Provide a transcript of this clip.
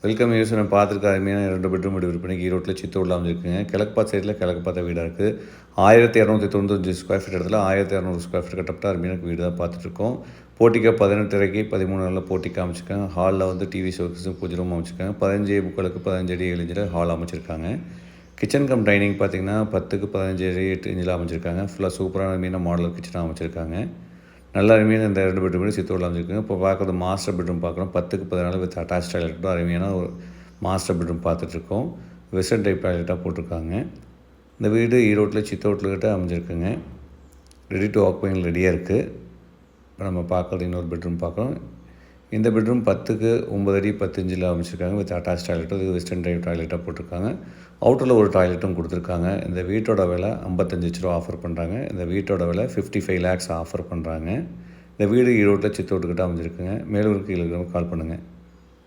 Welcome use நம்ம பார்த்துருக்க அருமையான 2 பெட்ரூம் வீடு விற்பனைக்கு ஈரோட்டில் சித்தூரில் அமைஞ்சிருக்குங்க. கிழக்கு பார்த்த சைடில் கிழக்கு பார்த்த வீடாக இருக்குது. 1295 ஸ்கொயர் ஃபீட் இடத்துல 1200 ஸ்கொயர் ஃபீட் கட்டப்பட்ட அருமையான வீடு தான் பார்த்துட்ருக்கோம். போட்டிக்கோ 18 அறைக்கு 13 நாளில் போட்டிக்கு அமைச்சிருக்காங்க. ஹாலில் வந்து டிவி ஷோக்கேஸும் பூஜை ரூம் அமைச்சிருக்காங்க. 15 முக்களுக்கு 15 அடி 7 இன்ச்சில் ஹால் அமைச்சிருக்காங்க. கிச்சன் கம் டைனிங் பார்த்திங்கன்னா 10க்கு 15 அடி 8 இன்ச்சில் அமைச்சிருக்காங்க. ஃபுல்லாக சூப்பரான அருமையான மாடல் கிச்சனாக அமைச்சிருக்காங்க. நல்ல அருமையான இந்த 2 பெட்ரூம் வீடு சித்தூரில் அமைச்சிருக்குங்க. இப்போ பார்க்குறது மாஸ்டர் பெட்ரூம் பார்க்குறோம். 10க்கு 14 வித் அட்டாச் டாய்லெட் அருமையான ஒரு மாஸ்டர் பெட்ரூம் பார்த்துட்ருக்கோம். வெஸ்டர்ன் டைப் டாய்லெட்டாக போட்டிருக்காங்க. இந்த வீடு ஈரோட்டில் சித்தோட்டில்கிட்ட அமைஞ்சிருக்குங்க. ரெடி டு ஆக்குபைன் ரெடியாக இருக்குது. இப்போ நம்ம பார்க்குறது இன்னொரு பெட்ரூம் பார்க்குறோம். இந்த பெட்ரூம் 10க்கு 9 அடி 10 இன்ச்சில் அமைச்சிருக்காங்க. வித் அட்டாச் டாய்லெட்டு இது வெஸ்டர்ன் டைப் டாய்லெட்டாக போட்டிருக்காங்க. அவுட்டரில் ஒரு டாய்லெட்டும் கொடுத்துருக்காங்க. இந்த வீட்டோட விலை 55 லட்ச ரூபா ஆஃபர் பண்ணுறாங்க. இந்த வீட்டோட விலை 55 lakhs ஆஃபர் பண்ணுறாங்க. இந்த வீடு ஈரோட்டில் சித்தோட்டுக்கிட்ட அமைஞ்சிருக்குங்க. மேலும் கீழே கால் பண்ணுங்கள்.